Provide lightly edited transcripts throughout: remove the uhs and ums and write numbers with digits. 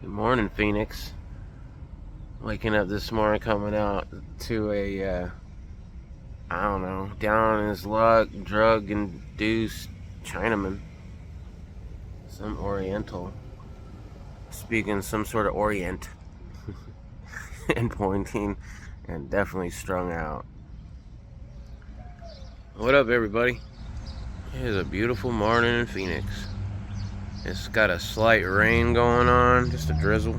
Good morning, Phoenix. Waking up this morning, coming out to I don't know, down on his luck, drug-induced Chinaman. Some Oriental. Speaking some sort of Orient. And pointing, and definitely strung out. What up, everybody? It is a beautiful morning in Phoenix. It's got a slight rain going on, just a drizzle.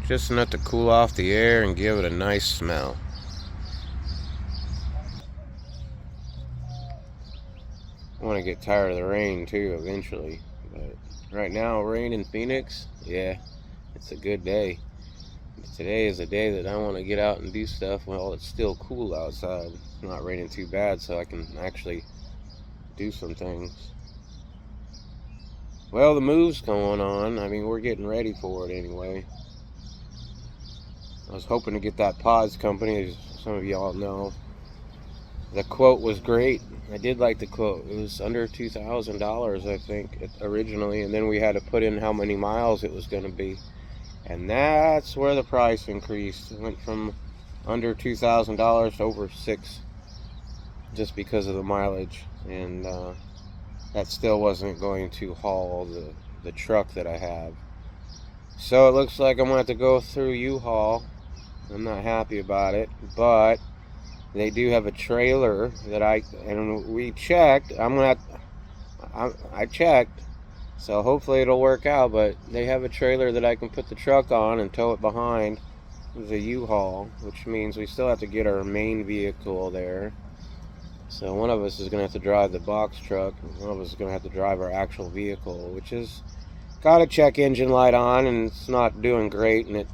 Just enough to cool off the air and give it a nice smell. I want to get tired of the rain too eventually, but right now, rain in Phoenix, yeah, it's a good day. Today is a day that I want to get out and do stuff while it's still cool outside. It's not raining too bad, so I can actually do some things. Well, the move's going on. I mean, we're getting ready for it anyway. I was hoping to get that pods company, as some of y'all know. The quote was great. I did like the quote. It was under $2,000, I think, originally, and then we had to put in how many miles it was going to be. And that's where the price increased. It went from under $2,000 to over $6,000 just because of the mileage. And that still wasn't going to haul the truck that I have. So it looks like I'm going to have to go through U-Haul. I'm not happy about it, but they do have a trailer that we checked. I checked, so hopefully it'll work out, but they have a trailer that I can put the truck on and tow it behind the U-Haul, which means we still have to get our main vehicle there. So one of us is going to have to drive the box truck, and one of us is going to have to drive our actual vehicle, which is got a check engine light on, and it's not doing great, and it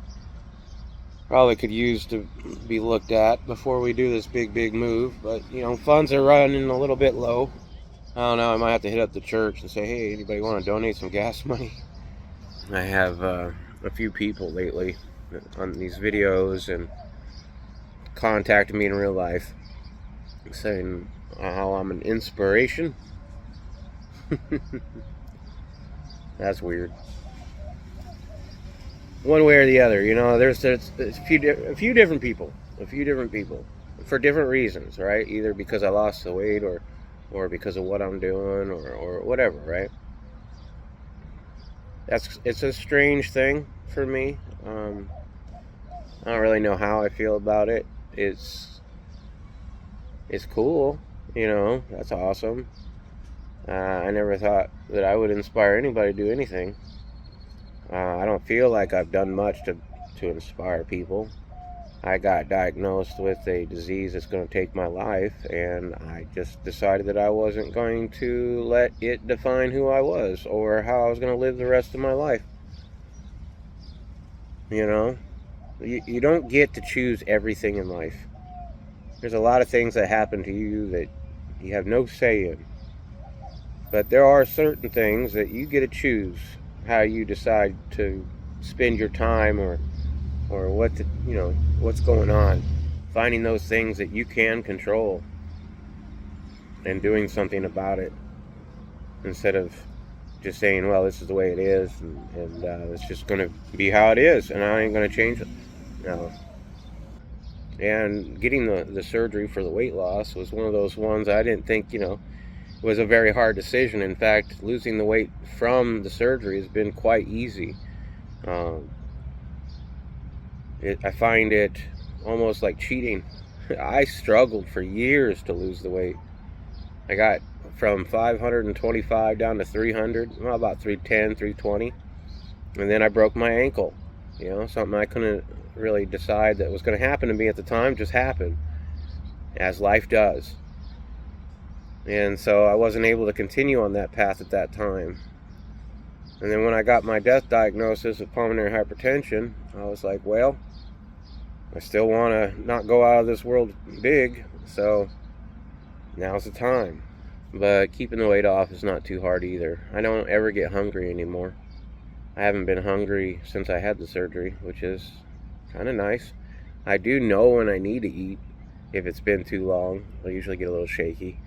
probably could use to be looked at before we do this big move. But funds are running a little bit low. I don't know, I might have to hit up the church and say, hey, anybody want to donate some gas money? I have a few people lately on these videos and contacted me in real life saying how I'm an inspiration. That's weird. One way or the other, there's a few different people for different reasons, right? Either because I lost the weight or because of what I'm doing or whatever, right? It's a strange thing for me. I don't really know how I feel about it. It's cool, that's awesome. I never thought that I would inspire anybody to do anything. I don't feel like I've done much to inspire people. I got diagnosed with a disease that's going to take my life, and I just decided that I wasn't going to let it define who I was or how I was going to live the rest of my life. You don't get to choose everything in life. There's a lot of things that happen to you that you have no say in. But there are certain things that you get to choose how you decide to spend your time or what's going on. Finding those things that you can control and doing something about it instead of just saying, well, this is the way it is and it's just going to be how it is and I ain't going to change it. No. And getting the surgery for the weight loss was one of those ones I didn't think, was a very hard decision. In fact, losing the weight from the surgery has been quite easy. I find it almost like cheating. I struggled for years to lose the weight. I got from 525 down to 300, well, about 310, 320. And then I broke my ankle. Something I couldn't really decide that was going to happen to me at the time just happened, as life does. And so I wasn't able to continue on that path at that time. And then when I got my death diagnosis of pulmonary hypertension, I was like, well, I still want to not go out of this world big, so now's the time. But keeping the weight off is not too hard either. I don't ever get hungry anymore. I haven't been hungry since I had the surgery, which is kind of nice. I do know when I need to eat. If it's been too long, I usually get a little shaky.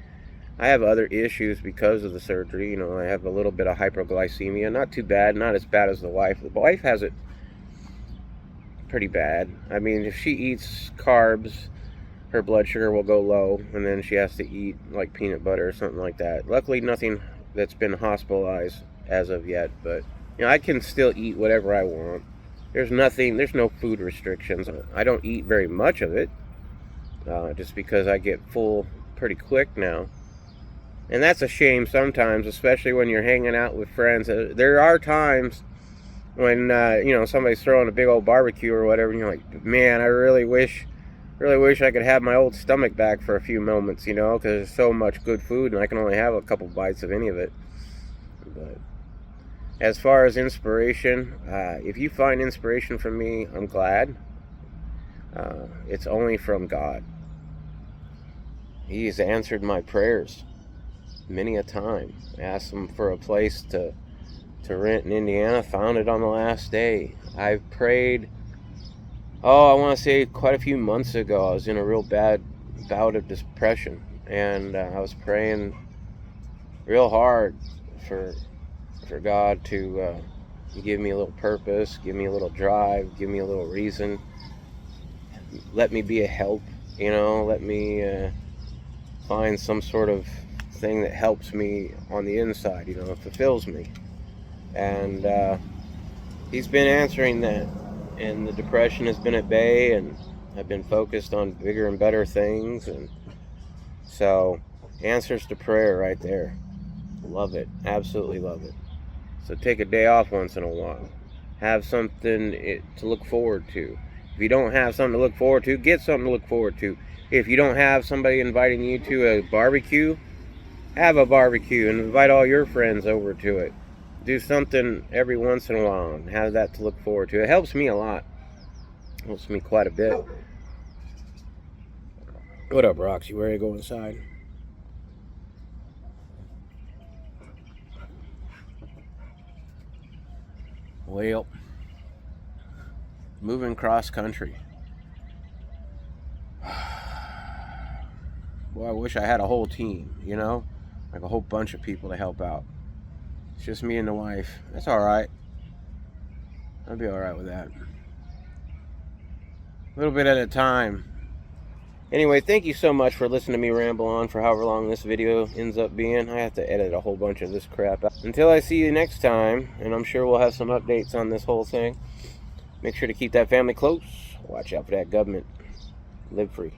I have other issues because of the surgery. I have a little bit of hyperglycemia. Not too bad, not as bad as the wife. The wife has it pretty bad. I mean, if she eats carbs, her blood sugar will go low, and then she has to eat like peanut butter or something like that. Luckily, nothing that's been hospitalized as of yet, but I can still eat whatever I want. There's no food restrictions. I don't eat very much of it, just because I get full pretty quick now. And that's a shame sometimes, especially when you're hanging out with friends. There are times when, somebody's throwing a big old barbecue or whatever, and you're like, man, I really wish I could have my old stomach back for a few moments, because there's so much good food and I can only have a couple bites of any of it. But as far as inspiration, if you find inspiration from me, I'm glad. It's only from God. He's answered my prayers many a time. I asked him for a place to rent in Indiana, found it on the last day. I've prayed, I want to say quite a few months ago. I was in a real bad bout of depression, and I was praying real hard for God to give me a little purpose, give me a little drive, give me a little reason, let me be a help, let me find some sort of thing that helps me on the inside, fulfills me. And he's been answering that, and the depression has been at bay, and I've been focused on bigger and better things. And so, answers to prayer right there. Love it. Absolutely love it. So take a day off once in a while. Have something to look forward to. If you don't have something to look forward to, get something to look forward to. If you don't have somebody inviting you to a barbecue, have a barbecue and invite all your friends over to it. Do something every once in a while and have that to look forward to. It helps me a lot. It helps me quite a bit. What up, Roxy? Where are you going inside? Well, moving cross country. Boy, I wish I had a whole team, like a whole bunch of people to help out. It's just me and the wife. That's all right. I'll be all right with that. A little bit at a time. Anyway, thank you so much for listening to me ramble on for however long this video ends up being. I have to edit a whole bunch of this crap out. Until I see you next time, and I'm sure we'll have some updates on this whole thing, make sure to keep that family close. Watch out for that government. Live free.